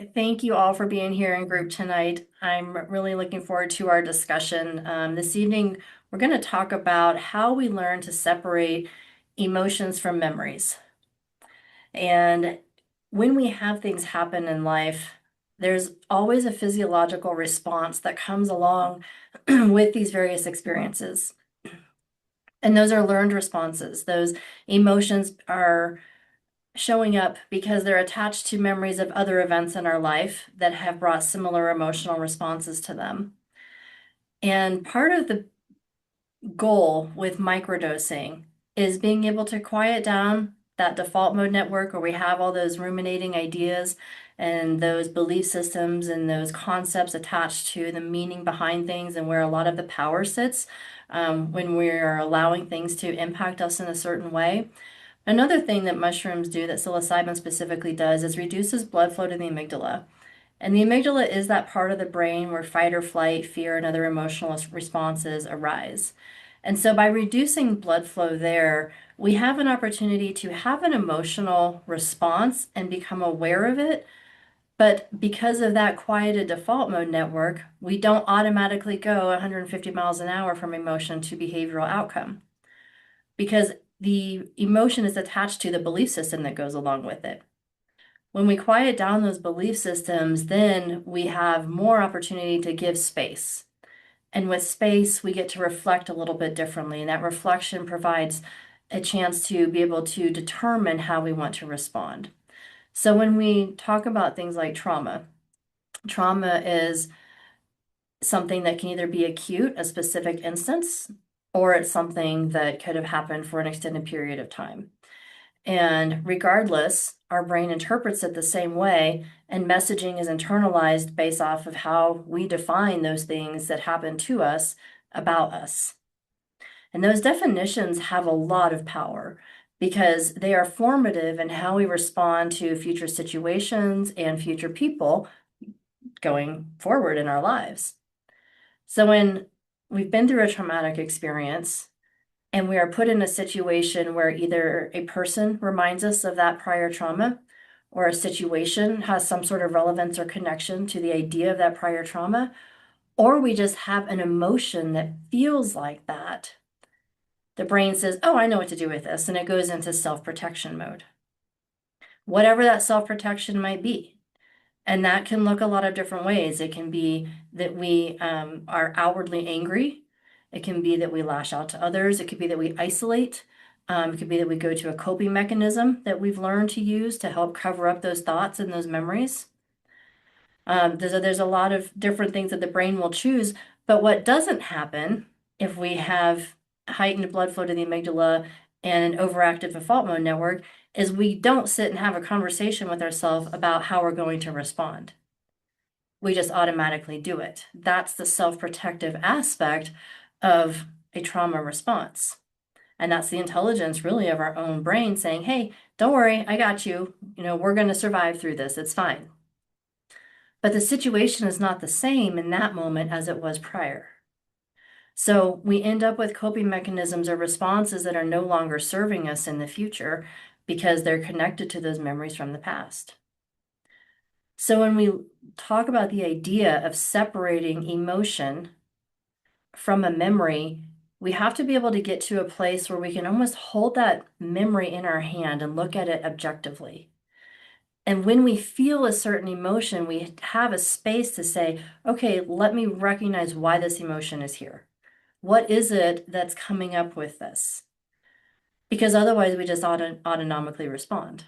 Thank you all for being here in group tonight. I'm really looking forward to our discussion. This evening, we're going to talk about how we learn to separate emotions from memories. And when we have things happen in life, there's always a physiological response that comes along with these various experiences. And those are learned responses. Those emotions are showing up because they're attached to memories of other events in our life that have brought similar emotional responses to them. And part of the goal with microdosing is being able to quiet down that default mode network where we have all those ruminating ideas and those belief systems and those concepts attached to the meaning behind things and where a lot of the power sits when we are allowing things to impact us in a certain way. Another thing that mushrooms do, that psilocybin specifically does, is reduces blood flow to the amygdala. And the amygdala is that part of the brain where fight or flight, fear, and other emotional responses arise. And so by reducing blood flow there, we have an opportunity to have an emotional response and become aware of it. But because of that quieted default mode network, we don't automatically go 150 miles an hour from emotion to behavioral outcome because the emotion is attached to the belief system that goes along with it. When we quiet down those belief systems, then we have more opportunity to give space. And with space, we get to reflect a little bit differently. And that reflection provides a chance to be able to determine how we want to respond. So when we talk about things like trauma is something that can either be acute, a specific instance, or it's something that could have happened for an extended period of time. And regardless, our brain interprets it the same way, and messaging is internalized based off of how we define those things that happen to us about us. And those definitions have a lot of power because they are formative in how we respond to future situations and future people going forward in our lives. So when we've been through a traumatic experience, and we are put in a situation where either a person reminds us of that prior trauma, or a situation has some sort of relevance or connection to the idea of that prior trauma, or we just have an emotion that feels like that, the brain says, oh, I know what to do with this, and it goes into self-protection mode. Whatever that self-protection might be. And that can look a lot of different ways. It can be that we are outwardly angry. It can be that we lash out to others. It could be that we isolate. It could be that we go to a coping mechanism that we've learned to use to help cover up those thoughts and those memories. There's a lot of different things that the brain will choose. But what doesn't happen if we have heightened blood flow to the amygdala and an overactive default mode network is we don't sit and have a conversation with ourselves about how we're going to respond. We just automatically do it. That's the self-protective aspect of a trauma response. And that's the intelligence really of our own brain saying, hey, don't worry, I got you. We're going to survive through this. It's fine. But the situation is not the same in that moment as it was prior. So we end up with coping mechanisms or responses that are no longer serving us in the future because they're connected to those memories from the past. So when we talk about the idea of separating emotion from a memory, we have to be able to get to a place where we can almost hold that memory in our hand and look at it objectively. And when we feel a certain emotion, we have a space to say, okay, let me recognize why this emotion is here. What is it that's coming up with this? Because otherwise we just autonomically respond.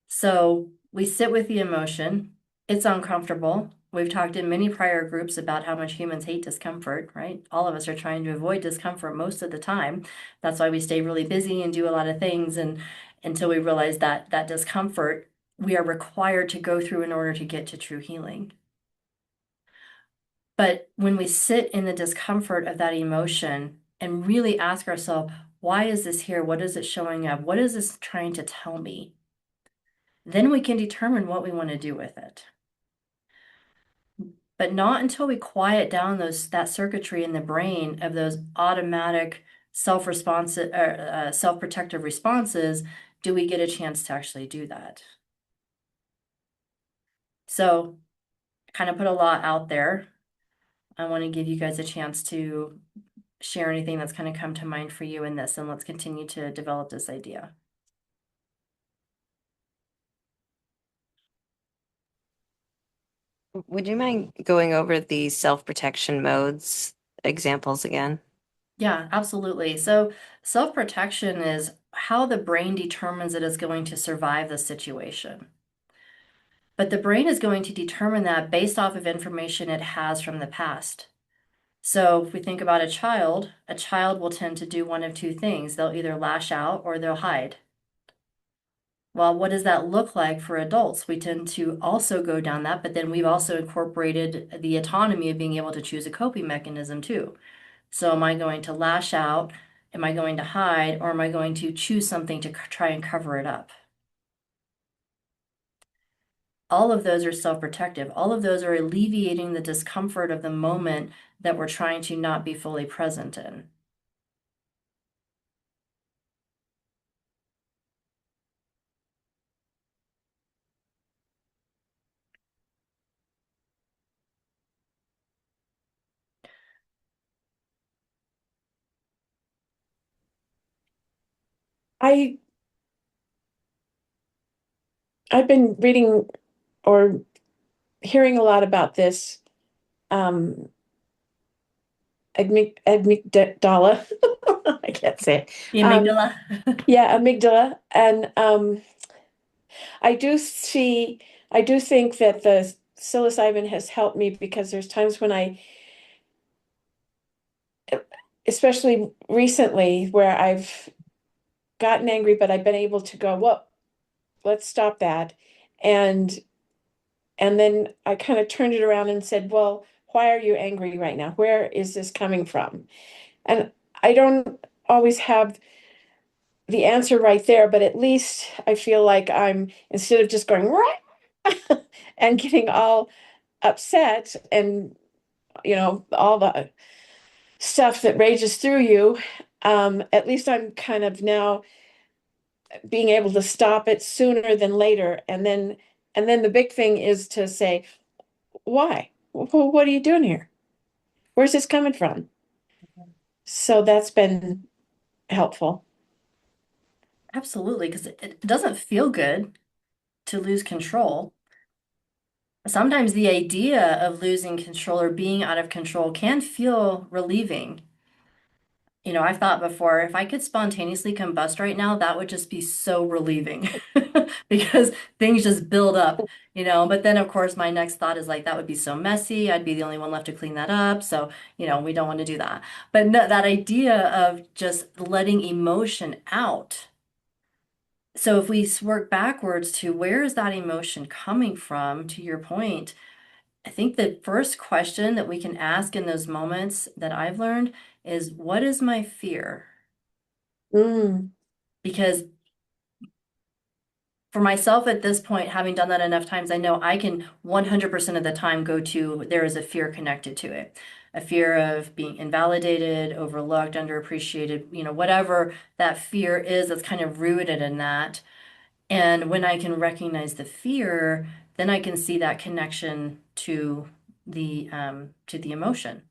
So we sit with the emotion. It's uncomfortable. We've talked in many prior groups about how much humans hate discomfort, right? All of us are trying to avoid discomfort most of the time. That's why we stay really busy and do a lot of things. And until we realize that that discomfort we are required to go through in order to get to true healing. But when we sit in the discomfort of that emotion and really ask ourselves, why is this here? What is it showing up? What is this trying to tell me? Then we can determine what we want to do with it. But not until we quiet down that circuitry in the brain of those automatic self-responsive self-protective responses do we get a chance to actually do that. So kind of put a lot out there. I want to give you guys a chance to share anything that's kind of come to mind for you in this, and let's continue to develop this idea. Would you mind going over the self-protection modes examples again? Yeah, absolutely. So self-protection is how the brain determines it is going to survive the situation. But the brain is going to determine that based off of information it has from the past. So if we think about a child will tend to do one of two things. They'll either lash out or they'll hide. Well, what does that look like for adults? We tend to also go down that, but then we've also incorporated the autonomy of being able to choose a coping mechanism too. So am I going to lash out? Am I going to hide? Or am I going to choose something to try and cover it up? All of those are self-protective. All of those are alleviating the discomfort of the moment that we're trying to not be fully present in. I I've been reading or hearing a lot about this um amygdala. I can't say it. The Um amygdala. yeah, amygdala. And I do see I do think that the psilocybin has helped me because there's times when especially recently, where I've gotten angry, but I've been able to go, well, let's stop that. And And then I kind of turned it around and said, well, why are you angry right now? Where is this coming from? And I don't always have the answer right there, but at least I feel like I'm, instead of just going, "Rah!" and getting all upset and, all the stuff that rages through you, at least I'm kind of now being able to stop it sooner than later. And then the big thing is to say, why? What are you doing here? Where's this coming from? So that's been helpful. Absolutely, because it doesn't feel good to lose control. Sometimes the idea of losing control or being out of control can feel relieving. I've thought before, if I could spontaneously combust right now, that would just be so relieving because things just build up. But then, of course, my next thought is like, that would be so messy. I'd be the only one left to clean that up. So, we don't want to do that. But no, that idea of just letting emotion out. So if we work backwards to where is that emotion coming from, to your point, I think the first question that we can ask in those moments that I've learned is, what is my fear? Mm, Because for myself at this point, having done that enough times, I know I can 100% of the time go to there is a fear connected to it. A fear of being invalidated, overlooked, underappreciated, whatever that fear is that's kind of rooted in that. And when I can recognize the fear, then I can see that connection to the emotion.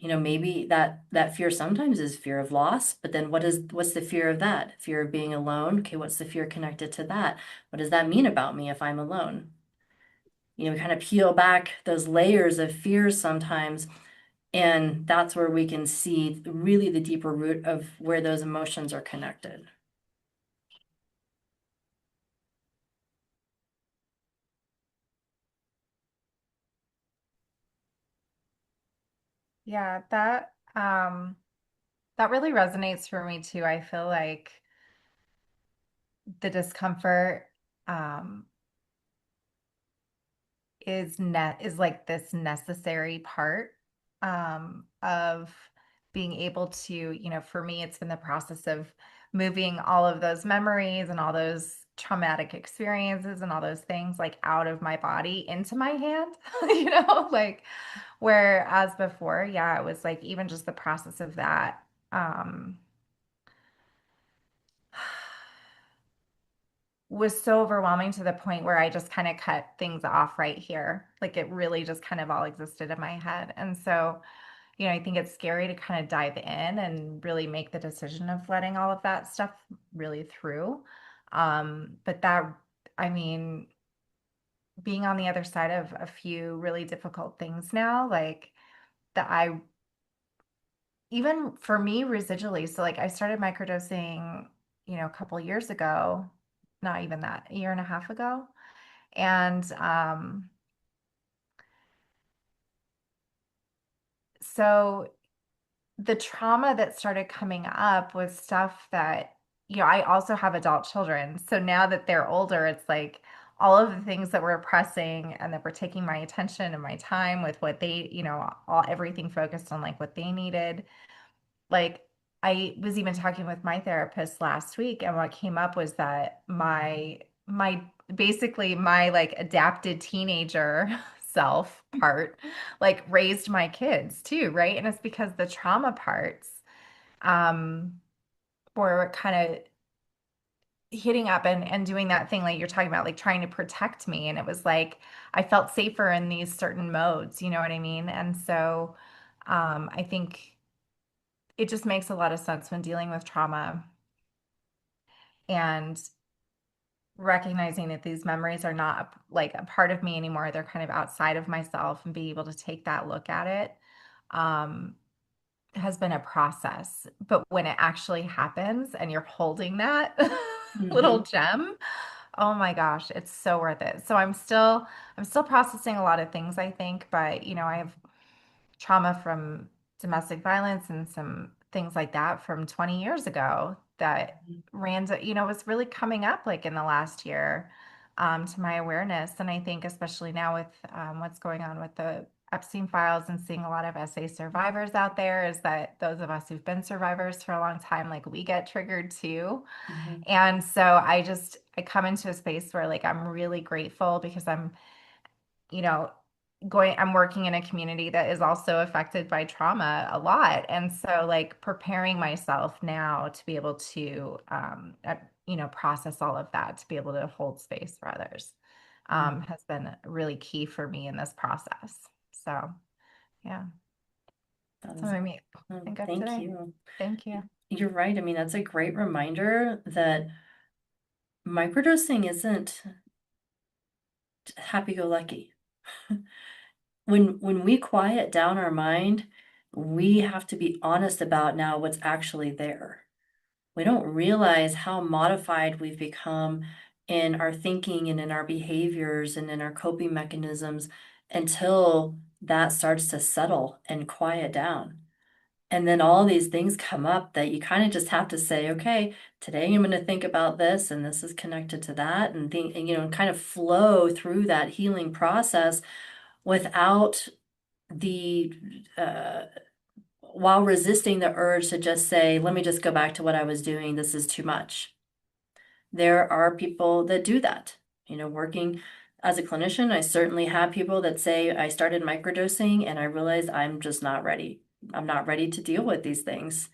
Maybe that fear sometimes is fear of loss, but then what's the fear of that? Fear of being alone. Okay, what's the fear connected to that? What does that mean about me if I'm alone? We kind of peel back those layers of fears sometimes, and that's where we can see really the deeper root of where those emotions are connected. Yeah, that really resonates for me too. I feel like the discomfort um is like this necessary part of being able to, for me it's been the process of moving all of those memories and all those traumatic experiences and all those things like out of my body into my hand, like whereas before, yeah, it was like even just the process of that um was so overwhelming to the point where I just kind of cut things off right here. Like it really just kind of all existed in my head. And so, I think it's scary to kind of dive in and really make the decision of letting all of that stuff really through. But that, I mean, being on the other side of a few really difficult things now, like that even for me residually, so like I started microdosing, a couple years ago, not even that, a year and a half ago. And so the trauma that started coming up was stuff that, I also have adult children. So now that they're older, it's like all of the things that were pressing and that were taking my attention and my time with what they, everything focused on like what they needed. Like I was even talking with my therapist last week, and what came up was that my basically my like adapted teenager self part like raised my kids too, right? And it's because the trauma parts um were kind of hitting up and doing that thing like you're talking about, like trying to protect me. And it was like I felt safer in these certain modes, you know what I mean? And so I think it just makes a lot of sense when dealing with trauma and recognizing that these memories are not like a part of me anymore. They're kind of outside of myself, and being able to take that look at it um, has been a process. But when it actually happens and you're holding that little Hmm. gem, oh my gosh, it's so worth it. So I'm still processing a lot of things, I think, but I have trauma from domestic violence and some things like that from 20 years ago that was really coming up like in the last year to my awareness. And I think especially now with what's going on with the Epstein files and seeing a lot of SA survivors out there, is that those of us who've been survivors for a long time, like we get triggered too. Hmm. And so I come into a space where like I'm really grateful because you know, I'm working in a community that is also affected by trauma a lot. And so like preparing myself now to be able to, process all of that, to be able to hold space for others, has been really key for me in this process. So yeah, That that's what is, I mean. Think of thank today. you. Thank you. You're right. I mean, that's a great reminder that microdosing isn't happy-go-lucky. When we quiet down our mind, we have to be honest about now what's actually there. We don't realize how modified we've become in our thinking and in our behaviors and in our coping mechanisms until that starts to settle and quiet down. And then all these things come up that you kind of just have to say, okay, today I'm going to think about this, and this is connected to that, and think, and, and kind of flow through that healing process without the while resisting the urge to just say, let me just go back to what I was doing. This is too much. There are people that do that. Working as a clinician, I certainly have people that say, I started microdosing and I realized I'm just not ready. I'm not ready to deal with these things.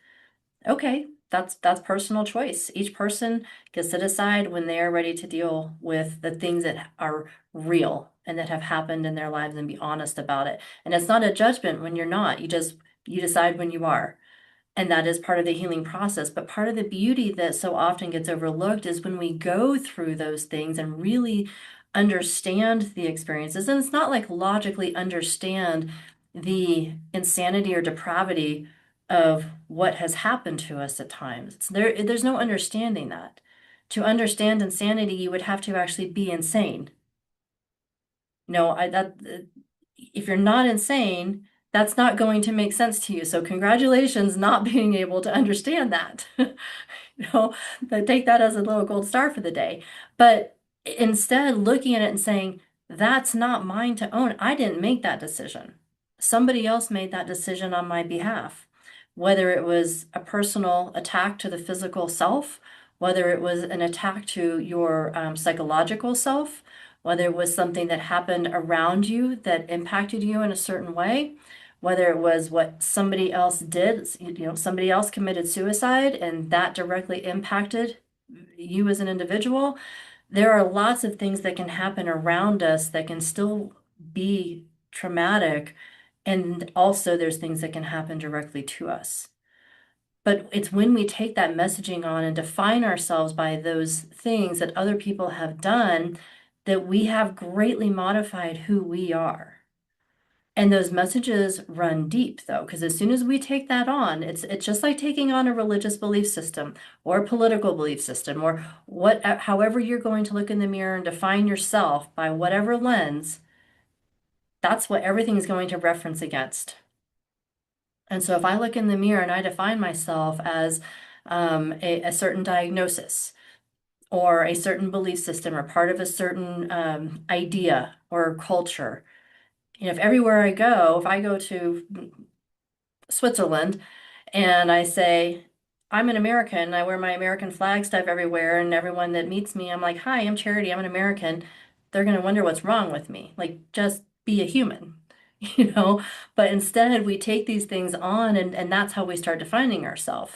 Okay, that's personal choice. Each person gets to decide when they are ready to deal with the things that are real and that have happened in their lives and be honest about it. And it's not a judgment when you're not. You decide when you are. And that is part of the healing process. But part of the beauty that so often gets overlooked is when we go through those things and really understand the experiences. And it's not like logically understand the insanity or depravity of what has happened to us at times. There's no understanding that. To understand insanity, you would have to actually be insane. No, if you're not insane, that's not going to make sense to you. So congratulations not being able to understand that. Take that as a little gold star for the day. But instead looking at it and saying, that's not mine to own. I didn't make that decision. Somebody else made that decision on my behalf. Whether it was a personal attack to the physical self, whether it was an attack to your psychological self, whether it was something that happened around you that impacted you in a certain way, whether it was what somebody else did, somebody else committed suicide and that directly impacted you as an individual, there are lots of things that can happen around us that can still be traumatic. And also, there's things that can happen directly to us. But it's when we take that messaging on and define ourselves by those things that other people have done that we have greatly modified who we are. And those messages run deep though, because as soon as we take that on, it's just like taking on a religious belief system or a political belief system or however you're going to look in the mirror and define yourself by whatever lens, that's what everything is going to reference against. And so if I look in the mirror and I define myself as a certain diagnosis or a certain belief system or part of a certain idea or culture, if everywhere I go, if I go to Switzerland and I say, I'm an American, I wear my American flag stuff everywhere, and everyone that meets me, I'm like, hi, I'm Charity, I'm an American, they're going to wonder what's wrong with me. Like, just be a human, you know? But instead, we take these things on, and that's how we start defining ourselves.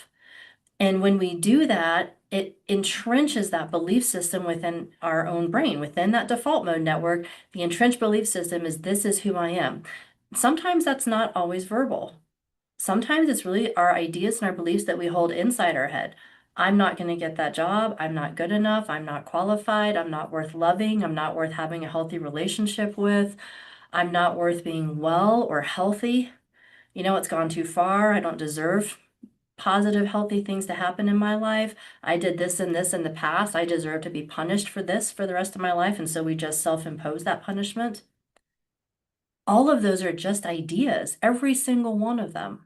And when we do that, it entrenches that belief system within our own brain, within that default mode network. The entrenched belief system is this is who I am. Sometimes that's not always verbal. Sometimes it's really our ideas and our beliefs that we hold inside our head. I'm not going to get that job. I'm not good enough. I'm not qualified. I'm not worth loving. I'm not worth having a healthy relationship with. I'm not worth being well or healthy. It's gone too far. I don't deserve positive, healthy things to happen in my life. I did this and this in the past. I deserve to be punished for this for the rest of my life. And so we just self-impose that punishment. All of those are just ideas. Every single one of them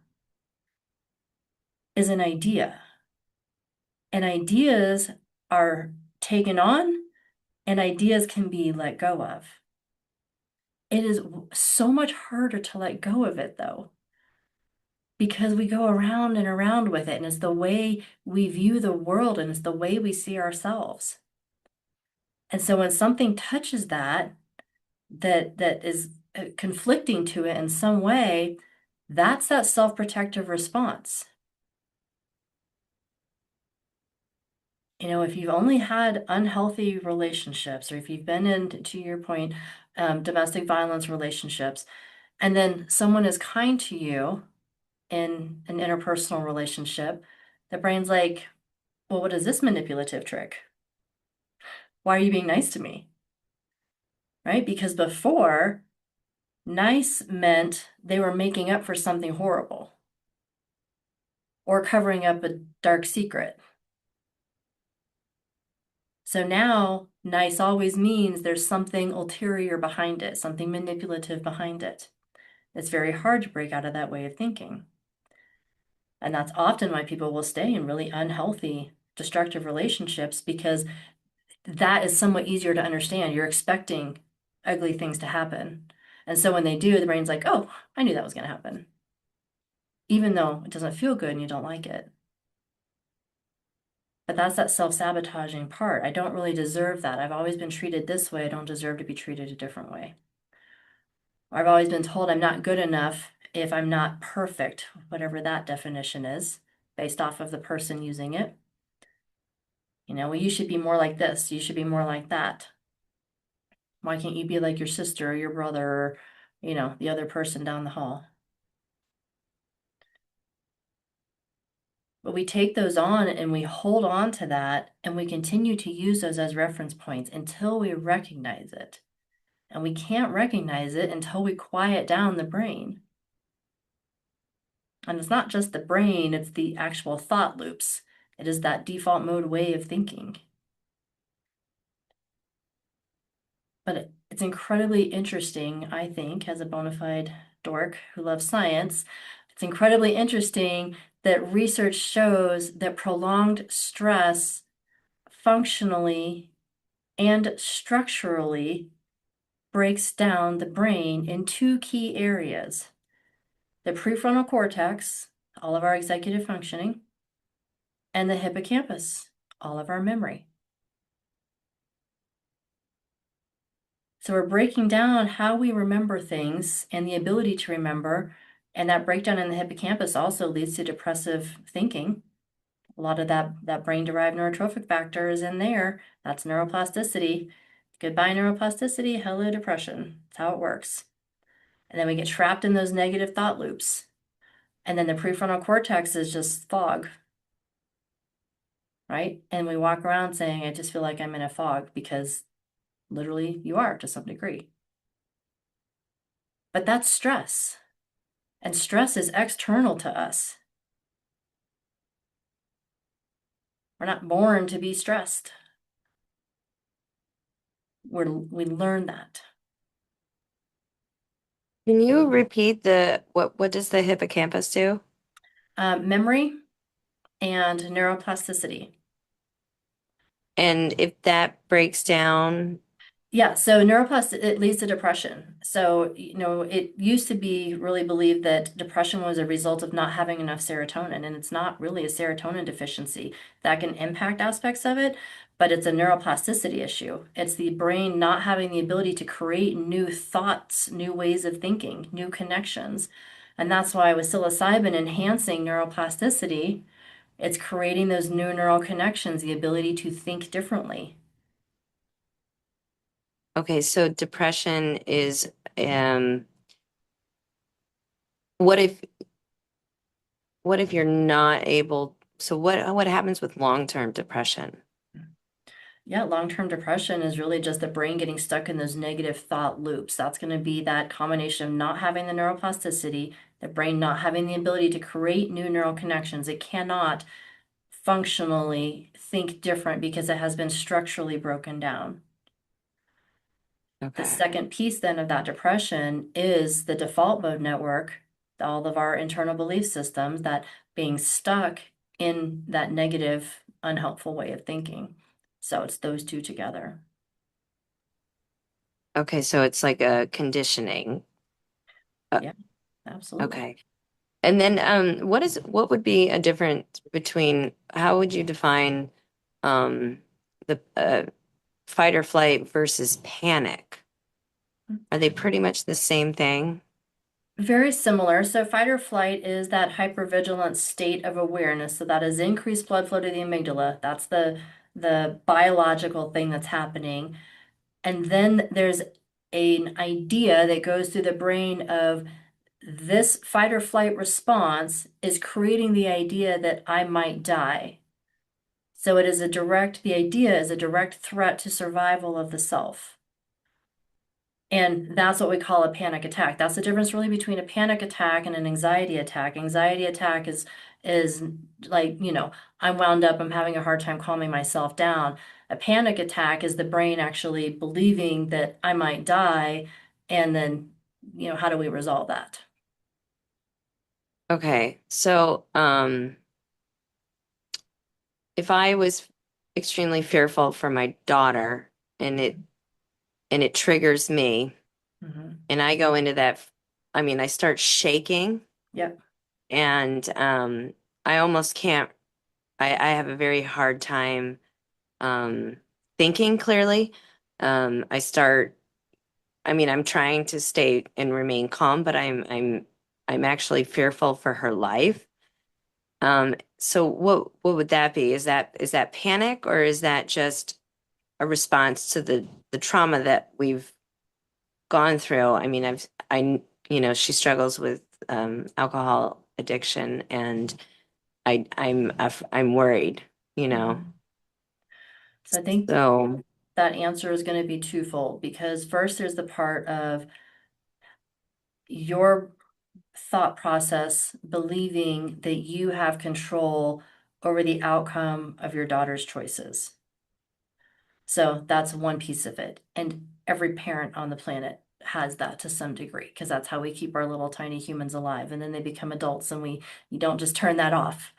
is an idea. And ideas are taken on, and ideas can be let go of. It is so much harder to let go of it, though, because we go around and around with it, and it's the way we view the world, and it's the way we see ourselves. And so when something touches that is conflicting to it in some way, that's that self-protective response. If you've only had unhealthy relationships, or if you've been in, to your point, domestic violence relationships, and then someone is kind to you in an interpersonal relationship, the brain's like, well, what is this manipulative trick? Why are you being nice to me? Right? Because before, nice meant they were making up for something horrible or covering up a dark secret. So now, nice always means there's something ulterior behind it, something manipulative behind it. It's very hard to break out of that way of thinking. And that's often why people will stay in really unhealthy, destructive relationships, because that is somewhat easier to understand. You're expecting ugly things to happen. And so when they do, the brain's like, oh, I knew that was going to happen. Even though it doesn't feel good and you don't like it. But that's that self-sabotaging part. I don't really deserve that. I've always been treated this way. I don't deserve to be treated a different way. I've always been told I'm not good enough if I'm not perfect, whatever that definition is, based off of the person using it. Well, you should be more like this. You should be more like that. Why can't you be like your sister or your brother or, the other person down the hall? But we take those on and we hold on to that and we continue to use those as reference points until we recognize it. And we can't recognize it until we quiet down the brain. And it's not just the brain, it's the actual thought loops. It is that default mode way of thinking. But it's incredibly interesting, I think, as a bona fide dork who loves science, it's incredibly interesting that research shows that prolonged stress functionally and structurally breaks down the brain in two key areas: the prefrontal cortex, all of our executive functioning, and the hippocampus, all of our memory. So we're breaking down how we remember things and the ability to remember, and that breakdown in the hippocampus also leads to depressive thinking A lot of that brain-derived neurotrophic factor is in there. That's neuroplasticity. Goodbye, neuroplasticity. Hello, depression. That's how it works. And then we get trapped in those negative thought loops. And then the prefrontal cortex is just fog, right? And we walk around saying, I just feel like I'm in a fog, because literally you are to some degree. But that's stress. And stress is external to us. We're not born to be stressed. We learn that. Can you repeat what does the hippocampus do? Memory and neuroplasticity. And if that breaks down, Yeah, so neuroplasticity, it leads to depression. So, it used to be really believed that depression was a result of not having enough serotonin, and it's not really a serotonin deficiency. That can impact aspects of it, but it's a neuroplasticity issue. It's the brain not having the ability to create new thoughts, new ways of thinking, new connections. And that's why with psilocybin enhancing neuroplasticity, it's creating those new neural connections, the ability to think differently. okay, so depression is um what if what if you're not able, so what happens with long-term depression? Yeah, long-term depression is really just the brain getting stuck in those negative thought loops. That's going to be that combination of not having the neuroplasticity, the brain not having the ability to create new neural connections. It cannot functionally think different because it has been structurally broken down. The Okay. second piece then of that depression is the default mode network, all of our internal belief systems, that being stuck in that negative, unhelpful way of thinking. So it's those two together. Okay, so it's like a conditioning. Uh, Yeah, absolutely. okay. And then what would be a difference between, how would you define the fight or flight versus panic? Are they pretty much the same thing? Very similar. So fight or flight is that hypervigilant state of awareness. So that is increased blood flow to the amygdala. That's the biological thing that's happening. And then there's an idea that goes through the brain of this fight or flight response is creating the idea that I might die. So the idea is a direct threat to survival of the self. And that's what we call a panic attack. That's the difference really between a panic attack and an anxiety attack. Anxiety attack is like, I'm wound up, I'm having a hard time calming myself down. A panic attack is the brain actually believing that I might die, and then, how do we resolve that? Okay, so if I was extremely fearful for my daughter and it triggers me Hmm. and I go into that, I mean, I start shaking Yep. and I almost can't, I have a very hard time um thinking clearly. I start, I mean, I'm trying to stay and remain calm, but I'm actually fearful for her life. So what would that be? Is that panic, or is that just a response to the trauma that we've gone through? I mean, she struggles with alcohol addiction, and I'm worried, you know. Mhm. So I think So that answer is going to be twofold, because first there's the part of your thought process believing that you have control over the outcome of your daughter's choices. So that's one piece of it. And every parent on the planet has that to some degree, because that's how we keep our little tiny humans alive. And then they become adults, and you don't just turn that off,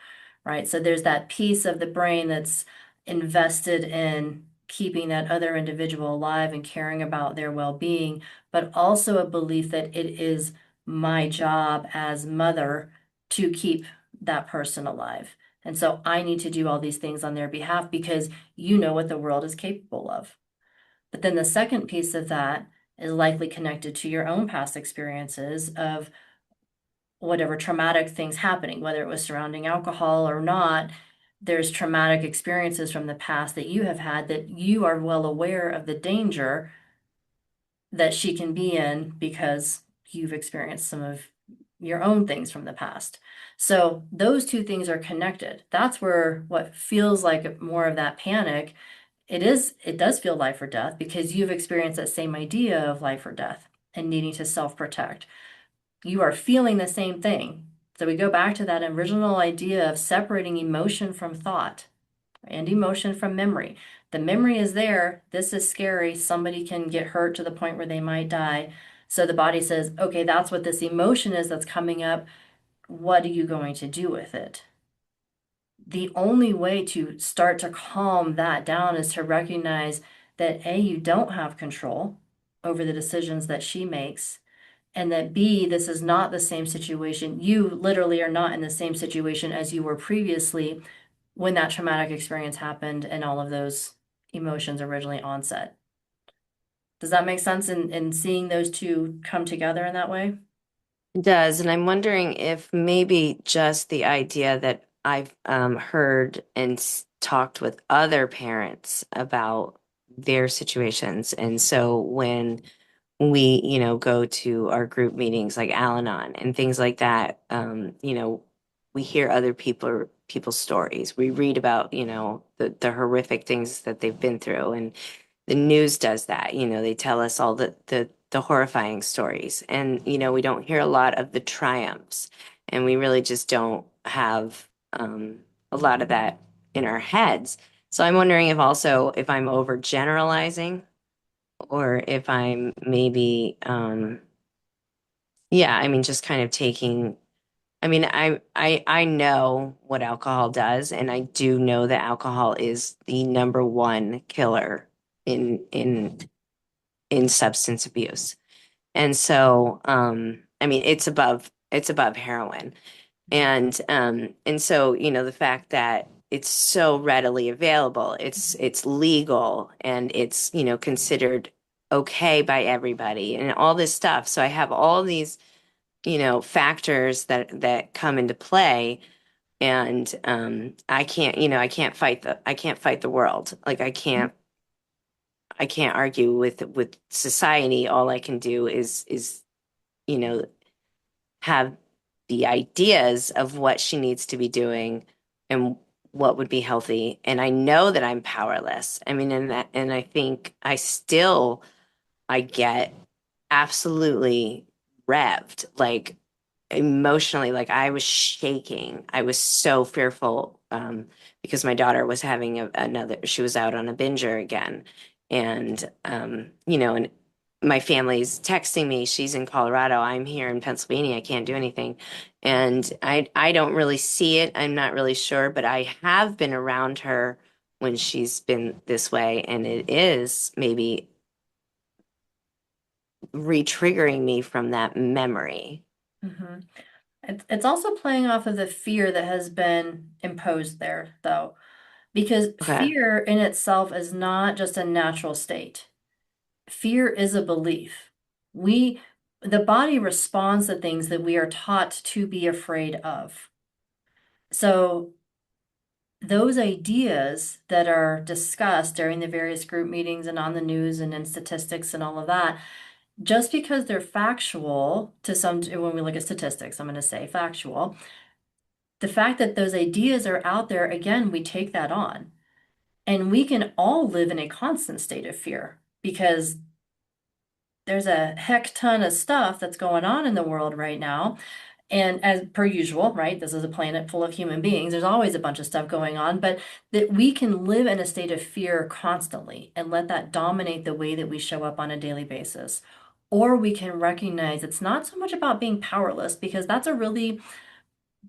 right? So there's that piece of the brain that's invested in keeping that other individual alive and caring about their well-being, but also a belief that it is my job as mother to keep that person alive. And so I need to do all these things on their behalf because you know what the world is capable of. But then the second piece of that is likely connected to your own past experiences of whatever traumatic things happening, whether it was surrounding alcohol or not. there's traumatic experiences from the past that you have had that you are well aware of the danger that she can be in because you've experienced some of your own things from the past. So those two things are connected. That's where what feels like more of that panic, it does feel life or death because you've experienced that same idea of life or death and needing to self-protect. You are feeling the same thing. So we go back to that original idea of separating emotion from thought and emotion from memory. The memory is there. This is scary. Somebody can get hurt to the point where they might die. So the body says, okay, that's what this emotion is that's coming up. What are you going to do with it? The only way to start to calm that down is to recognize that A, you don't have control over the decisions that she makes, and that B, this is not the same situation. You literally are not in the same situation as you were previously when that traumatic experience happened and all of those emotions originally onset. Does that make sense in seeing those two come together in that way? It does, and I'm wondering if maybe just the idea that I've heard and talked with other parents about their situations, and so when we, go to our group meetings like Al-Anon and things like that, we hear other people's stories. We read about, the horrific things that they've been through, and the news does that. They tell us all the horrifying stories, and we don't hear a lot of the triumphs, and we really just don't have a lot of that in our heads. So I'm wondering if I'm overgeneralizing or if I'm maybe yeah, I mean just kind of taking I mean I know what alcohol does, and I do know that alcohol is the number one killer in in in substance abuse. And so I mean it's above heroin. And so, the fact that it's so readily available, it's legal, and it's, considered okay by everybody and all this stuff. So I have all these, factors that come into play, and I can't fight the world. Like I can't argue with society. All I can do is, you know, have the ideas of what she needs to be doing and what would be healthy. And I know that I'm powerless. I mean, and I think I get absolutely revved, like emotionally, like I was shaking. I was so fearful, because my daughter was having she was out on a binger again. And, and my family's texting me, she's in Colorado, I'm here in Pennsylvania, I can't do anything. And I don't really see it. I'm not really sure, but I have been around her when she's been this way, and it is maybe re-triggering me from that memory. Mm-hmm. It's also playing off of the fear that has been imposed there, though, because Okay. fear in itself is not just a natural state. Fear is a belief. We, the body responds to things that we are taught to be afraid of. So those ideas that are discussed during the various group meetings and on the news and in statistics and all of that, just because they're factual to some, when we look at statistics, I'm going to say factual. The fact that those ideas are out there, again, we take that on. And we can all live in a constant state of fear because there's a heck ton of stuff that's going on in the world right now. And as per usual, right, this is a planet full of human beings. There's always a bunch of stuff going on, but that we can live in a state of fear constantly and let that dominate the way that we show up on a daily basis. Or we can recognize it's not so much about being powerless, because that's a really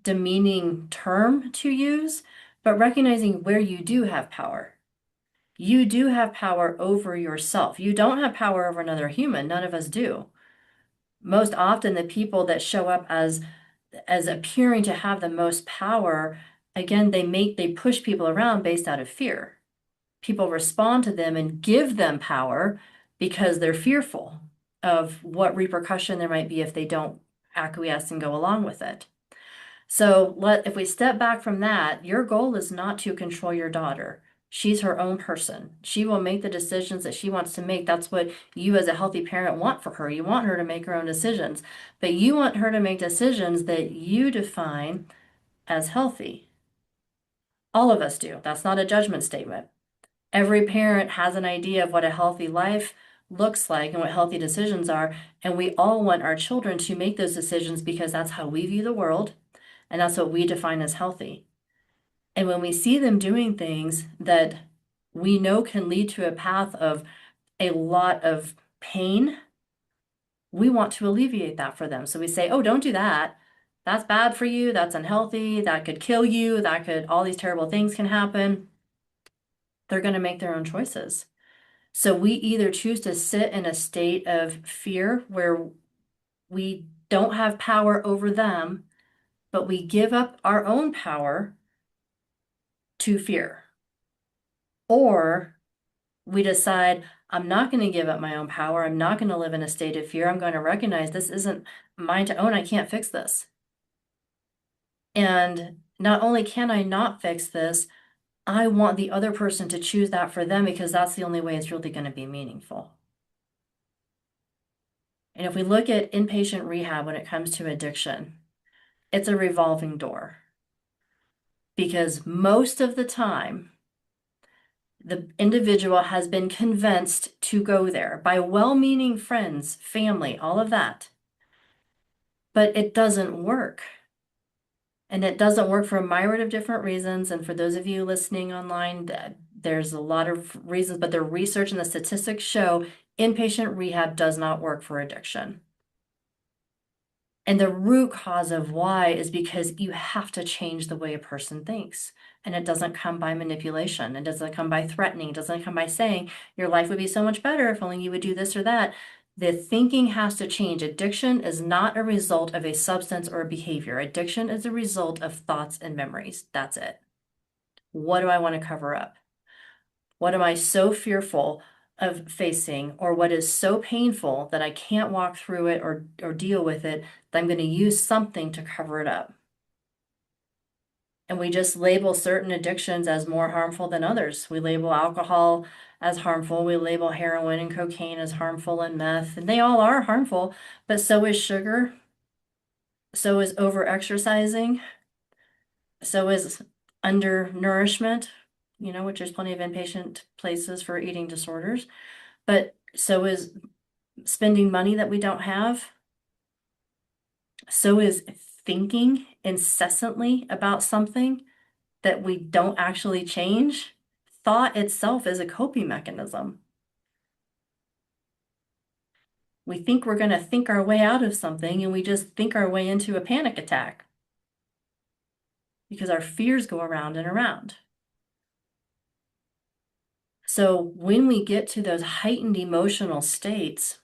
demeaning term to use, but recognizing where you do have power. You do have power over yourself. You don't have power over another human. None of us do. Most often, the people that show up as appearing to have the most power, again, they push people around based out of fear. People respond to them and give them power because they're fearful of what repercussion there might be if they don't acquiesce and go along with it. So if we step back from that, your goal is not to control your daughter. She's her own person. She will make the decisions that she wants to make. That's what you as a healthy parent want for her. You want her to make her own decisions, but you want her to make decisions that you define as healthy. All of us do. That's not a judgment statement. Every parent has an idea of what a healthy life looks like and what healthy decisions are, and we all want our children to make those decisions because that's how we view the world and that's what we define as healthy. And when we see them doing things that we know can lead to a path of a lot of pain, we want to alleviate that for them. So we say, oh, don't do that. That's bad for you. That's unhealthy. That could kill you. All these terrible things can happen. They're going to make their own choices. So we either choose to sit in a state of fear where we don't have power over them, but we give up our own power to fear. Or we decide, I'm not going to give up my own power. I'm not going to live in a state of fear. I'm going to recognize this isn't mine to own. I can't fix this. And not only can I not fix this, I want the other person to choose that for them because that's the only way it's really going to be meaningful. And if we look at inpatient rehab when it comes to addiction, it's a revolving door. Because most of the time, the individual has been convinced to go there by well-meaning friends, family, all of that. But it doesn't work. And it doesn't work for a myriad of different reasons. And for those of you listening online, there's a lot of reasons, but the research and the statistics show inpatient rehab does not work for addiction. And the root cause of why is because you have to change the way a person thinks. And it doesn't come by manipulation. It doesn't come by threatening. It doesn't come by saying your life would be so much better if only you would do this or that. The thinking has to change. Addiction is not a result of a substance or a behavior. Addiction is a result of thoughts and memories. That's it. What do I want to cover up? What am I so fearful of facing, or what is so painful that I can't walk through it or deal with it, that I'm going to use something to cover it up? And we just label certain addictions as more harmful than others. We label alcohol as harmful. We label heroin and cocaine as harmful and meth, and they all are harmful, but so is sugar. So is over-exercising. So is undernourishment, which there's plenty of inpatient places for eating disorders. But so is spending money that we don't have. So is thinking incessantly about something that we don't actually change. Thought itself is a coping mechanism. We think we're going to think our way out of something, and we just think our way into a panic attack because our fears go around and around. So when we get to those heightened emotional states,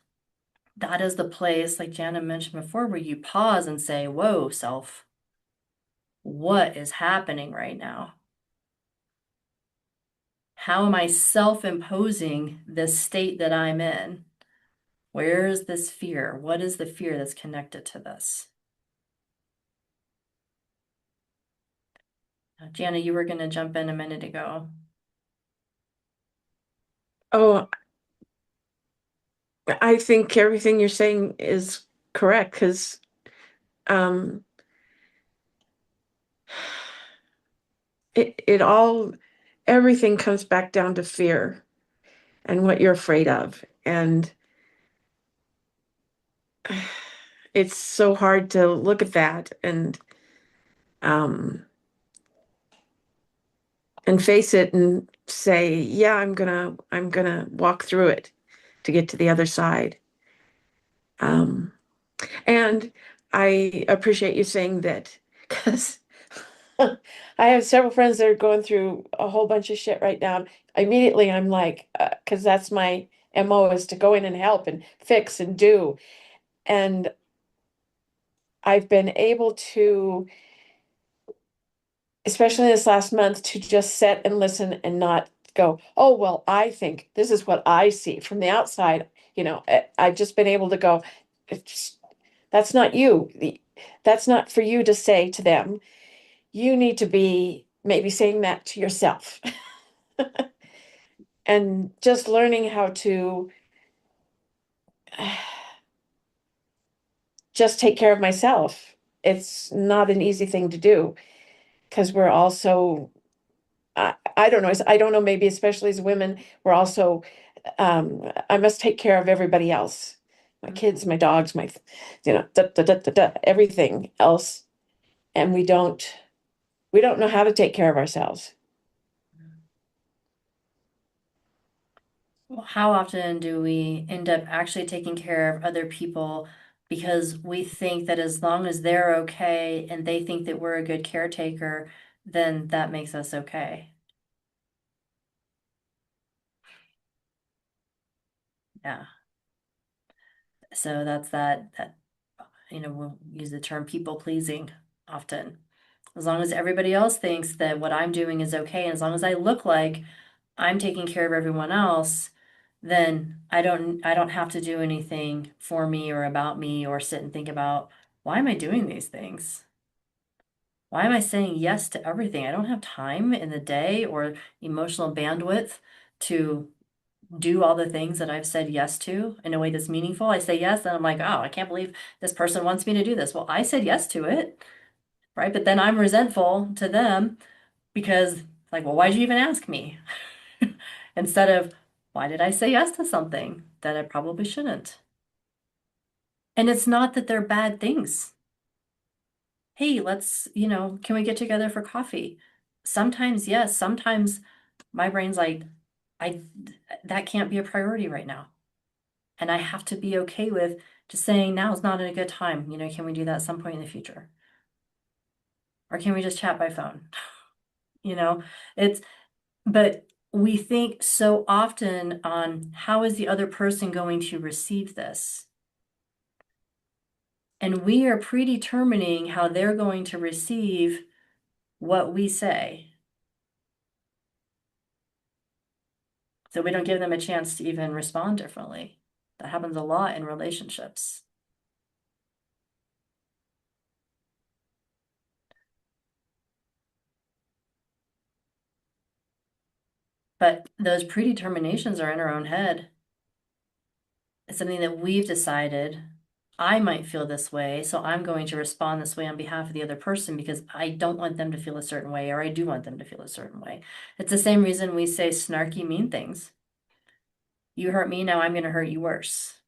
that is the place, like Jana mentioned before, where you pause and say, whoa, self, what is happening right now? How am I self-imposing this state that I'm in? Where is this fear? What is the fear that's connected to this? Jana, you were going to jump in a minute ago. Oh, I think everything you're saying is correct because everything comes back down to fear and what you're afraid of. And it's so hard to look at that and face it and say, yeah, I'm gonna walk through it to get to the other side. And I appreciate you saying that because I have several friends that are going through a whole bunch of shit right now. Immediately, I'm like, because that's my MO is to go in and help and fix and do. And I've been able to, especially this last month, to just sit and listen and not go, oh, well, I think this is what I see from the outside. I've just been able to go, that's not you. that's not for you to say to them. You need to be maybe saying that to yourself and just learning how to just take care of myself. It's not an easy thing to do because we're also, I don't know, I don't know, maybe especially as women, we're also, I must take care of everybody else. My kids, my dogs, my, everything else. And we don't know how to take care of ourselves. Well, how often do we end up actually taking care of other people because we think that as long as they're okay and they think that we're a good caretaker, then that makes us okay? Yeah. So that's that, we'll use the term people pleasing often. As long as everybody else thinks that what I'm doing is okay, and as long as I look like I'm taking care of everyone else, then I don't have to do anything for me or about me or sit and think about why am I doing these things? Why am I saying yes to everything? I don't have time in the day or emotional bandwidth to do all the things that I've said yes to in a way that's meaningful. I say yes, and I'm like, oh, I can't believe this person wants me to do this. Well, I said yes to it, right? But then I'm resentful to them because, like, well, why'd you even ask me? Instead of, why did I say yes to something that I probably shouldn't? And it's not that they're bad things. Hey, can we get together for coffee? Sometimes, yes. Sometimes my brain's like, I, that can't be a priority right now. And I have to be okay with just saying now is not a good time. Can we do that at some point in the future? Or can we just chat by phone? You know, it's, but we think so often on how is the other person going to receive this? And we are predetermining how they're going to receive what we say. So we don't give them a chance to even respond differently. That happens a lot in relationships. But those predeterminations are in our own head. It's something that we've decided. I might feel this way, so I'm going to respond this way on behalf of the other person because I don't want them to feel a certain way, or I do want them to feel a certain way. It's the same reason we say snarky, mean things. You hurt me, now I'm going to hurt you worse.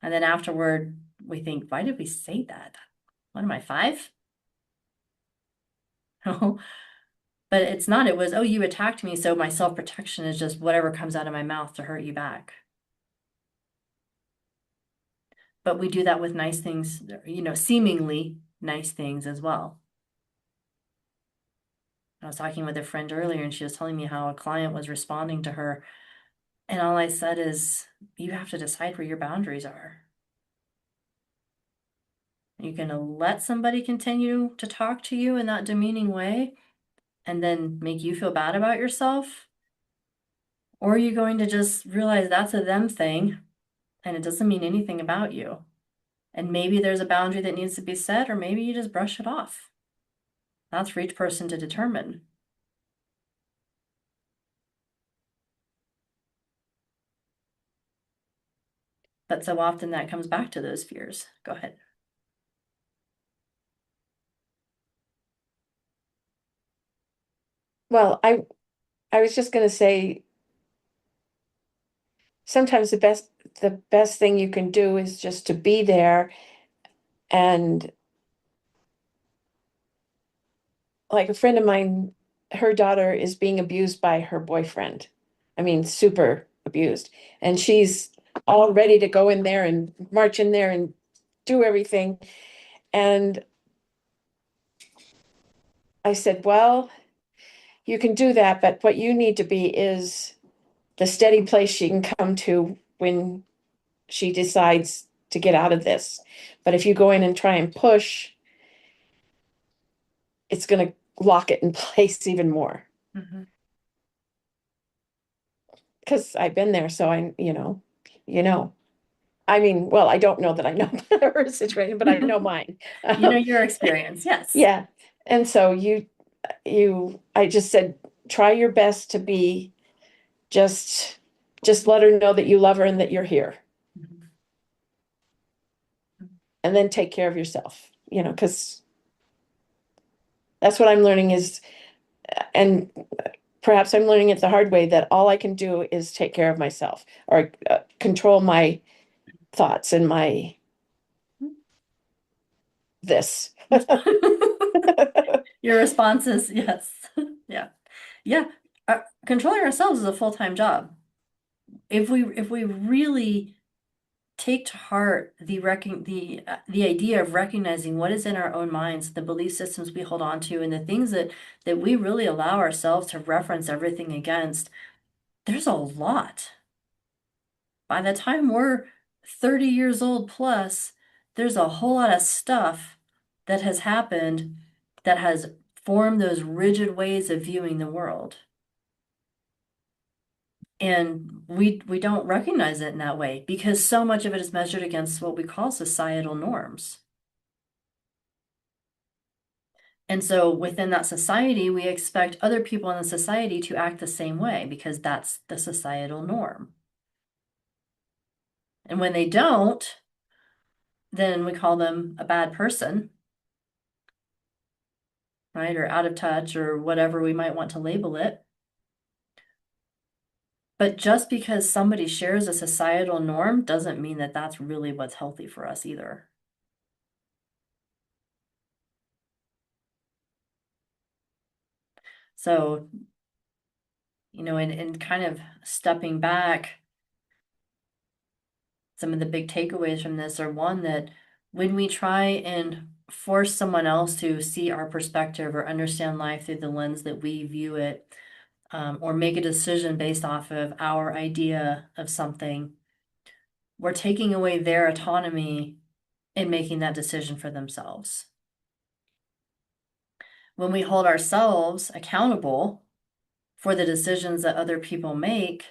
And then afterward, we think, why did we say that? What am I, 5? No, but it's not. It was, oh, you attacked me, so my self-protection is just whatever comes out of my mouth to hurt you back. But we do that with nice things, seemingly nice things as well. I was talking with a friend earlier and she was telling me how a client was responding to her. And all I said is, you have to decide where your boundaries are. You can let somebody continue to talk to you in that demeaning way and then make you feel bad about yourself. Or are you going to just realize that's a them thing and it doesn't mean anything about you? And maybe there's a boundary that needs to be set, or maybe you just brush it off. That's for each person to determine. But so often that comes back to those fears. Go ahead. Well, I was just going to say sometimes the best thing you can do is just to be there. And like a friend of mine, her daughter is being abused by her boyfriend. I mean, super abused. And she's all ready to go in there and march in there and do everything. And I said, well, you can do that, but what you need to be is the steady place she can come to when she decides to get out of this. But if you go in and try and push, it's going to lock it in place even more. Mm-hmm. Because I've been there, so I. I mean, well, I don't know that I know her situation, but I know mine. You know your experience, yes. Yeah. And so I just said, try your best to be just, just let her know that you love her and that you're here. Mhm. And then take care of yourself, because that's what I'm learning and perhaps I'm learning it the hard way, that all I can do is take care of myself, or control my thoughts and my this. Your response is yes. Yeah. Yeah. Controlling ourselves is a full-time job. If we really take to heart the idea of recognizing what is in our own minds, the belief systems we hold on to, and the things that we really allow ourselves to reference everything against, there's a lot. By the time we're 30 years old plus, there's a whole lot of stuff that has happened that has formed those rigid ways of viewing the world. And we don't recognize it in that way because so much of it is measured against what we call societal norms. And so within that society, we expect other people in the society to act the same way because that's the societal norm. And when they don't, then we call them a bad person, right? Or out of touch or whatever we might want to label it. But just because somebody shares a societal norm doesn't mean that that's really what's healthy for us either. So, and kind of stepping back, some of the big takeaways from this are one, that when we try and force someone else to see our perspective or understand life through the lens that we view it, or make a decision based off of our idea of something, we're taking away their autonomy in making that decision for themselves. When we hold ourselves accountable for the decisions that other people make,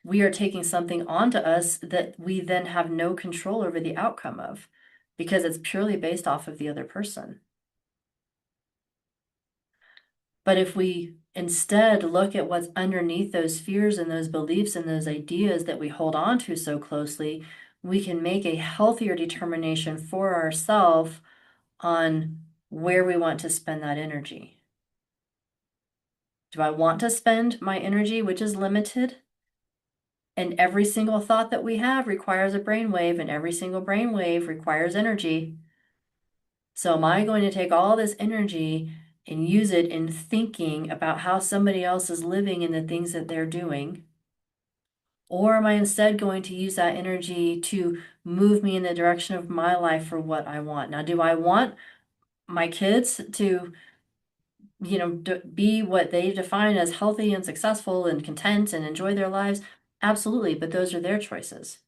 we are taking something onto us that we then have no control over the outcome of because it's purely based off of the other person. But if we instead look at what's underneath those fears and those beliefs and those ideas that we hold on to so closely, we can make a healthier determination for ourselves on where we want to spend that energy. Do I want to spend my energy, which is limited? And every single thought that we have requires a brainwave, and every single brainwave requires energy. So am I going to take all this energy and use it in thinking about how somebody else is living and the things that they're doing? Or am I instead going to use that energy to move me in the direction of my life for what I want? Now, do I want my kids to, be what they define as healthy and successful and content and enjoy their lives? Absolutely, but those are their choices.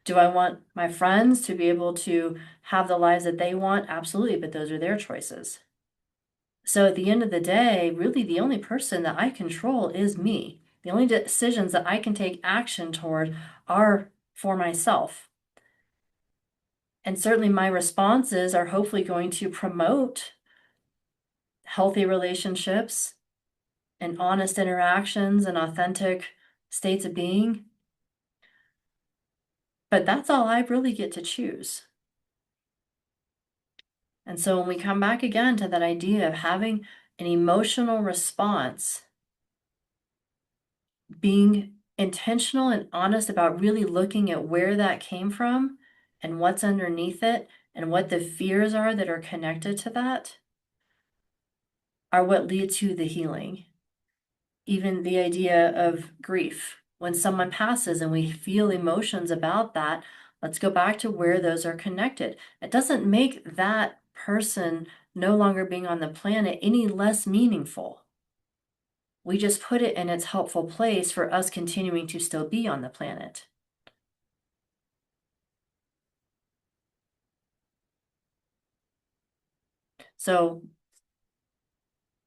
Do I want my friends to be able to have the lives that they want? Absolutely, but those are their choices. So at the end of the day, really the only person that I control is me. The only decisions that I can take action toward are for myself. And certainly my responses are hopefully going to promote healthy relationships and honest interactions and authentic states of being. But that's all I really get to choose. And so when we come back again to that idea of having an emotional response, being intentional and honest about really looking at where that came from and what's underneath it and what the fears are that are connected to that are what lead to the healing. Even the idea of grief. When someone passes and we feel emotions about that, let's go back to where those are connected. It doesn't make that person no longer being on the planet any less meaningful. We just put it in its helpful place for us continuing to still be on the planet. So,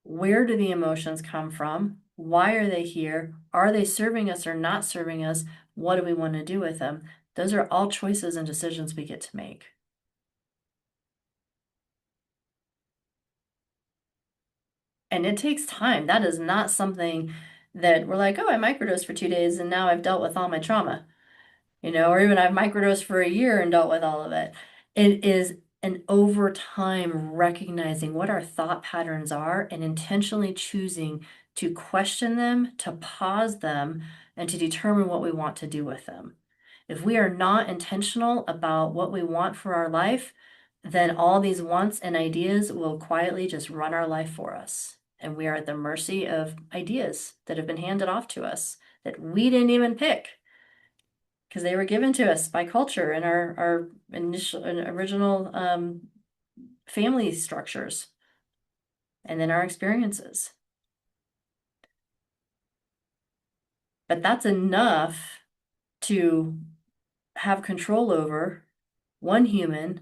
where do the emotions come from? Why are they here? Are they serving us or not serving us? What do we want to do with them? Those are all choices and decisions we get to make. And it takes time. That is not something that we're like, oh, I microdosed for 2 days and now I've dealt with all my trauma, or even I've microdosed for a year and dealt with all of it. It is an over time recognizing what our thought patterns are and intentionally choosing to question them, to pause them, and to determine what we want to do with them. If we are not intentional about what we want for our life, then all these wants and ideas will quietly just run our life for us. And we are at the mercy of ideas that have been handed off to us that we didn't even pick because they were given to us by culture and our initial and original family structures and then our experiences. But that's enough to have control over one human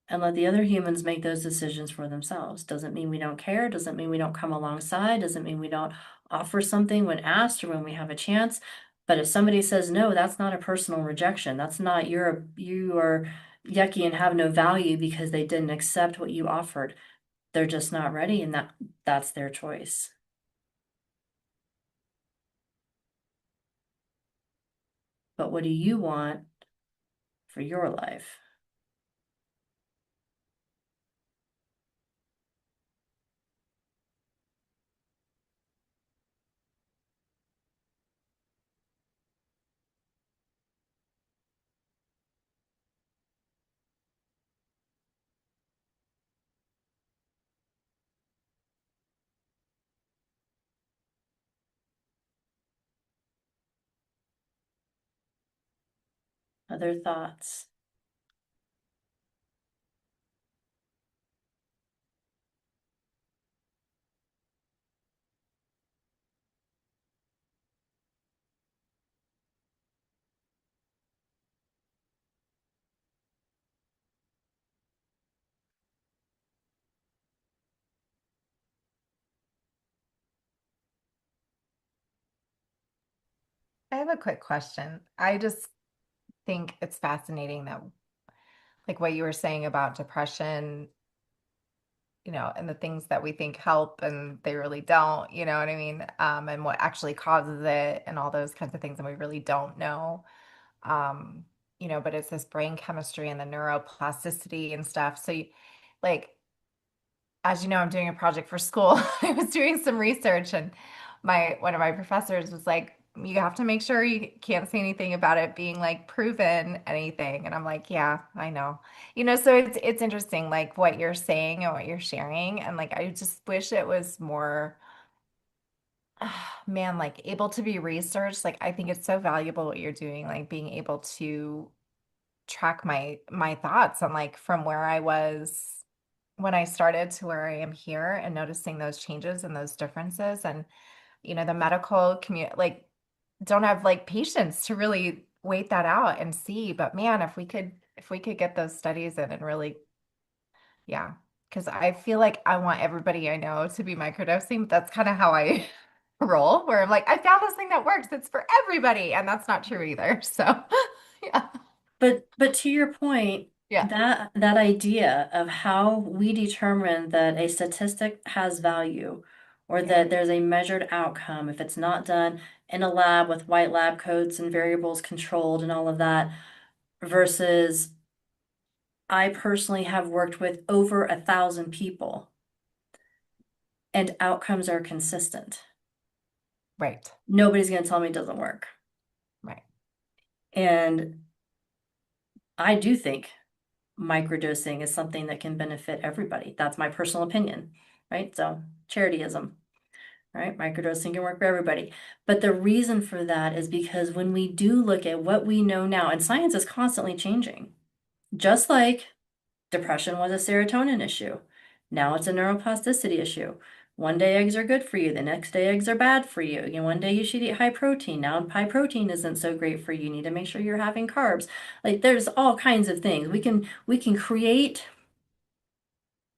and let the other humans make those decisions for themselves. Doesn't mean we don't care, doesn't mean we don't come alongside, doesn't mean we don't offer something when asked or when we have a chance. But if somebody says no, that's not a personal rejection. That's not you are yucky and have no value because they didn't accept what you offered. They're just not ready, and that's their choice. But what do you want for your life? Other thoughts? I have a quick question. I just think it's fascinating that, like what you were saying about depression, and the things that we think help and they really don't, you know what I mean? And what actually causes it and all those kinds of things, and we really don't know. Um, but it's this brain chemistry and the neuroplasticity and stuff. So, like, as you know, I'm doing a project for school. I was doing some research, and my one of my professors was like, you have to make sure you can't say anything about it being like proven anything. And I'm like, yeah, I know. So it's interesting, like what you're saying and what you're sharing. And like I just wish it was more, man, like able to be researched. Like I think it's so valuable what you're doing, like being able to track my thoughts on like from where I was when I started to where I am here and noticing those changes and those differences. And, the medical community, like, don't have like patience to really wait that out and see. But man, if we could get those studies in and really, yeah, because I feel like I want everybody I know to be microdosing. But that's kind of how I roll, where I'm like, I found this thing that works. It's for everybody. And that's not true either. So, yeah. But to your point, Yeah. that idea of how we determine that a statistic has value or Yeah. that there's a measured outcome, if it's not done in a lab with white lab coats and variables controlled and all of that, versus I personally have worked with over 1,000 people and outcomes are consistent. Right. Nobody's going to tell me it doesn't work. Right. And I do think microdosing is something that can benefit everybody. That's my personal opinion, right? So charityism, right? Microdosing can work for everybody. But the reason for that is because when we do look at what we know now, and science is constantly changing, just like depression was a serotonin issue. Now it's a neuroplasticity issue. One day eggs are good for you, the next day eggs are bad for you. One day you should eat high protein. Now high protein isn't so great for you. You need to make sure you're having carbs. Like there's all kinds of things. We can create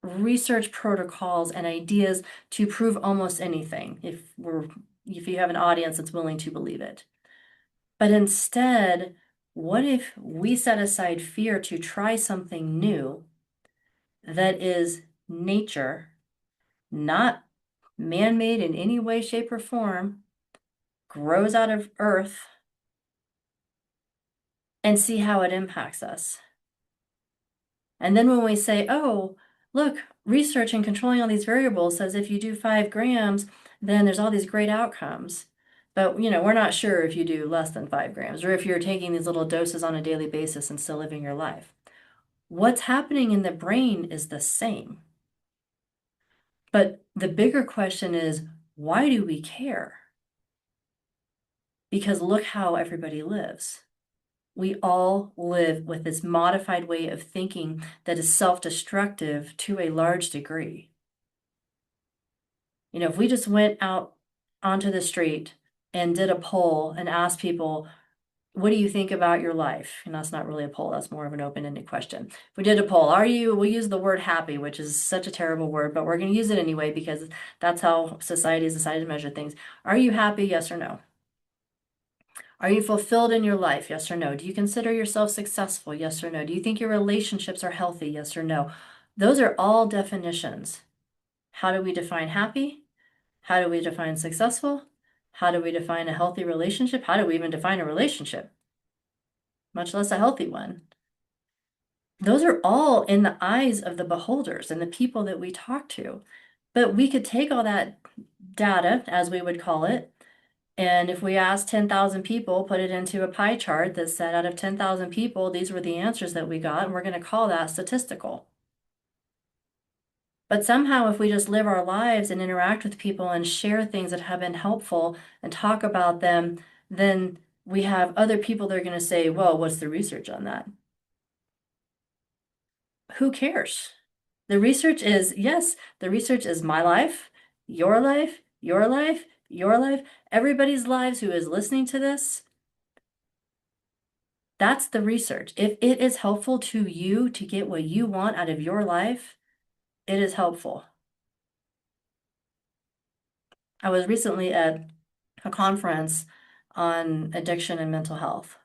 research protocols and ideas to prove almost anything if you have an audience that's willing to believe it. But instead, What if we set aside fear to try something new that is nature, not man-made in any way, shape, or form, grows out of earth, and see how it impacts us? And then when we say, oh, look, research and controlling all these variables says if you do 5 grams, then there's all these great outcomes. But, we're not sure if you do less than 5 grams or if you're taking these little doses on a daily basis and still living your life. What's happening in the brain is the same. But the bigger question is, why do we care? Because look how everybody lives. We all live with this modified way of thinking that is self-destructive to a large degree. If we just went out onto the street and did a poll and asked people, what do you think about your life? And that's not really a poll, that's more of an open-ended question. If we did a poll, we'll use the word happy, which is such a terrible word, but we're going to use it anyway because that's how society has decided to measure things. Are you happy? Yes or no? Are you fulfilled in your life? Yes or no? Do you consider yourself successful? Yes or no? Do you think your relationships are healthy? Yes or no? Those are all definitions. How do we define happy? How do we define successful? How do we define a healthy relationship? How do we even define a relationship, much less a healthy one? Those are all in the eyes of the beholders and the people that we talk to. But we could take all that data, as we would call it, and if we asked 10,000 people, put it into a pie chart that said out of 10,000 people, these were the answers that we got, and we're going to call that statistical. But somehow, if we just live our lives and interact with people and share things that have been helpful and talk about them, then we have other people that are going to say, well, what's the research on that? Who cares? The research is, yes, the research is my life, your life, your life, your life, everybody's lives who is listening to this. That's the research. If it is helpful to you to get what you want out of your life, it is helpful. I was recently at a conference on addiction and mental health.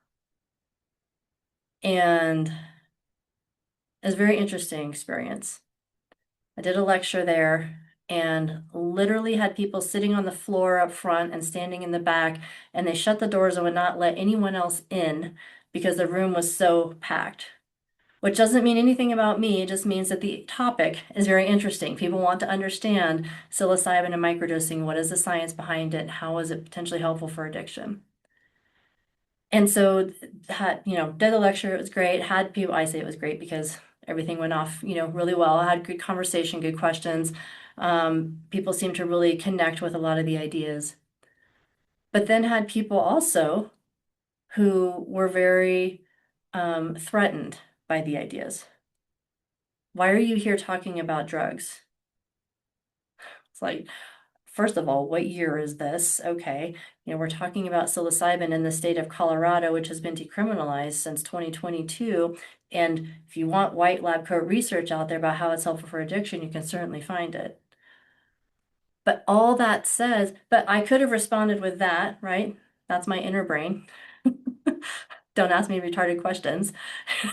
And it was a very interesting experience. I did a lecture there and literally had people sitting on the floor up front and standing in the back, and they shut the doors and would not let anyone else in because the room was so packed. Which doesn't mean anything about me, it just means that the topic is very interesting. People want to understand psilocybin and microdosing. What is the science behind it? How is it potentially helpful for addiction? And so did the lecture, it was great. Had people, I say it was great because everything went off, really well. I had good conversation, good questions. People seemed to really connect with a lot of the ideas. But then had people also who were very threatened by the ideas. Why are you here talking about drugs? It's like, first of all, what year is this? Okay, we're talking about psilocybin in the state of Colorado, which has been decriminalized since 2022. And if you want white lab coat research out there about how it's helpful for addiction, you can certainly find it. But all that says, but I could have responded with that, right? That's my inner brain. Don't ask me retarded questions.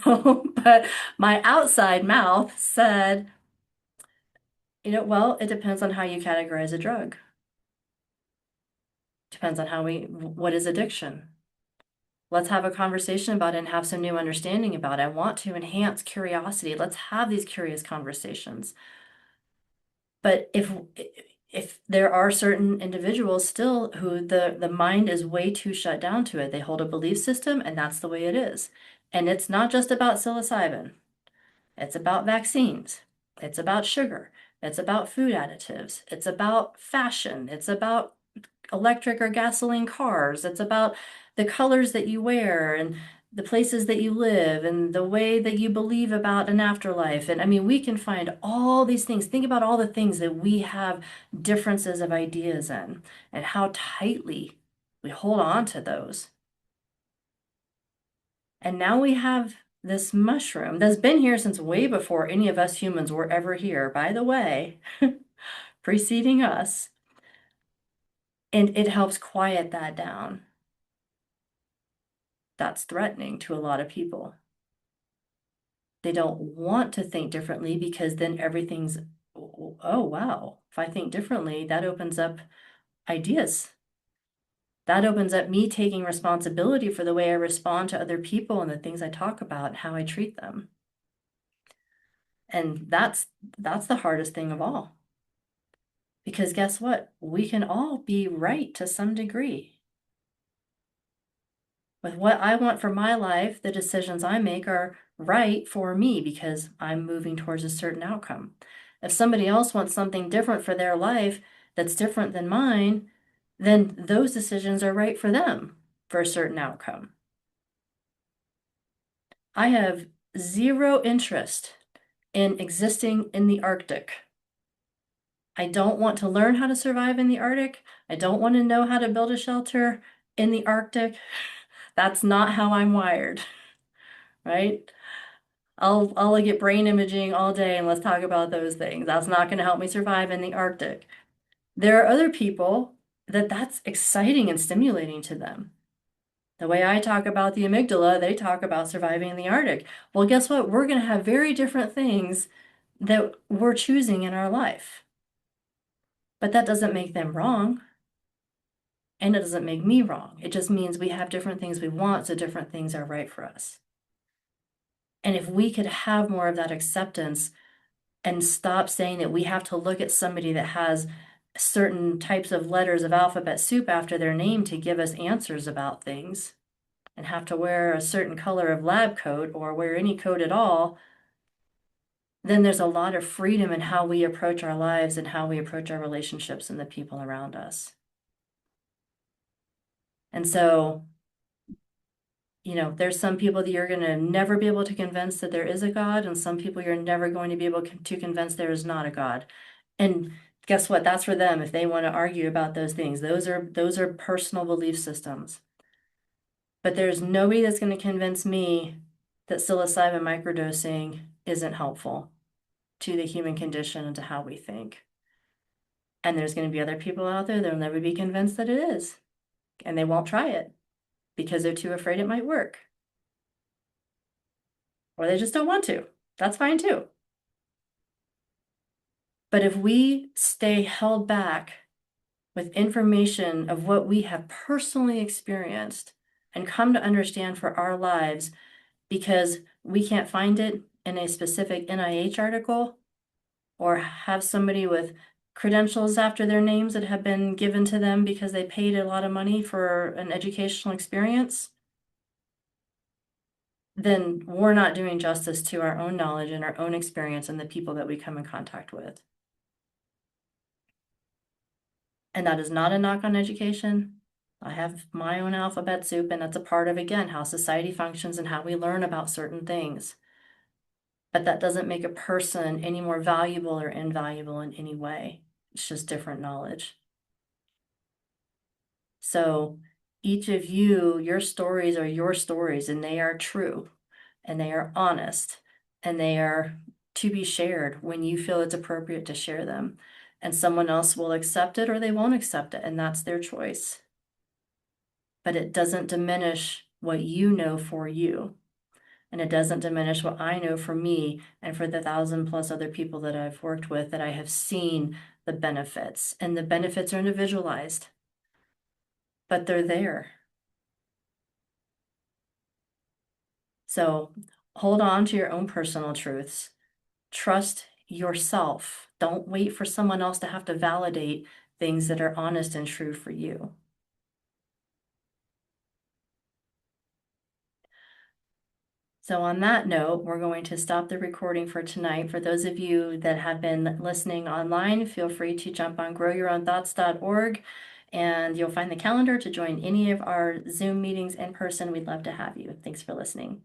But my outside mouth said, well, it depends on how you categorize a drug. Depends on what is addiction? Let's have a conversation about it and have some new understanding about it. I want to enhance curiosity. Let's have these curious conversations. But if there are certain individuals still who the mind is way too shut down to it, they hold a belief system and that's the way it is. And it's not just about psilocybin. It's about vaccines. It's about sugar. It's about food additives. It's about fashion. It's about electric or gasoline cars. It's about the colors that you wear and the places that you live and the way that you believe about an afterlife. And I mean, we can find all these things. Think about all the things that we have differences of ideas in and how tightly we hold on to those. And now we have this mushroom that's been here since way before any of us humans were ever here, by the way, preceding us. And it helps quiet that down. that's threatening to a lot of people. They don't want to think differently because then everything's, oh, wow, if I think differently, that opens up ideas. That opens up me taking responsibility for the way I respond to other people and the things I talk about and how I treat them. And that's the hardest thing of all. Because guess what? We can all be right to some degree. With what I want for my life, the decisions I make are right for me because I'm moving towards a certain outcome. If somebody else wants something different for their life that's different than mine, then those decisions are right for them for a certain outcome. I have zero interest in existing in the Arctic. I don't want to learn how to survive in the Arctic. I don't want to know how to build a shelter in the Arctic. That's not how I'm wired, right? I'll get brain imaging all day and let's talk about those things. That's not going to help me survive in the Arctic. There are other people that's exciting and stimulating to them. The way I talk about the amygdala, they talk about surviving in the Arctic. Well, guess what? We're going to have very different things that we're choosing in our life. But that doesn't make them wrong. And it doesn't make me wrong. It just means we have different things we want, so different things are right for us. And if we could have more of that acceptance and stop saying that we have to look at somebody that has certain types of letters of alphabet soup after their name to give us answers about things and have to wear a certain color of lab coat or wear any coat at all, then there's a lot of freedom in how we approach our lives and how we approach our relationships and the people around us. And so, there's some people that you're going to never be able to convince that there is a God, and some people you're never going to be able to convince there is not a God. And guess what? That's for them if they want to argue about those things. Those are personal belief systems. But there's nobody that's going to convince me that psilocybin microdosing isn't helpful to the human condition and to how we think. And there's going to be other people out there that'll never be convinced that it is. And they won't try it because they're too afraid it might work. Or they just don't want to. That's fine too. But if we stay held back with information of what we have personally experienced and come to understand for our lives because we can't find it in a specific NIH article or have somebody with credentials after their names that have been given to them because they paid a lot of money for an educational experience, then we're not doing justice to our own knowledge and our own experience and the people that we come in contact with. And that is not a knock on education. I have my own alphabet soup, and that's a part of, again, how society functions and how we learn about certain things. But that doesn't make a person any more valuable or invaluable in any way. It's just different knowledge. So each of you, your stories are your stories, and they are true, and they are honest, and they are to be shared when you feel it's appropriate to share them. And someone else will accept it or they won't accept it, and that's their choice. But it doesn't diminish what you know for you. And it doesn't diminish what I know for me and for the 1,000+ other people that I've worked with that I have seen the benefits. And the benefits are individualized, but they're there. So hold on to your own personal truths. Trust yourself. Don't wait for someone else to have to validate things that are honest and true for you. So on that note, we're going to stop the recording for tonight. For those of you that have been listening online, feel free to jump on growyourownthoughts.org and you'll find the calendar to join any of our Zoom meetings in person. We'd love to have you. Thanks for listening.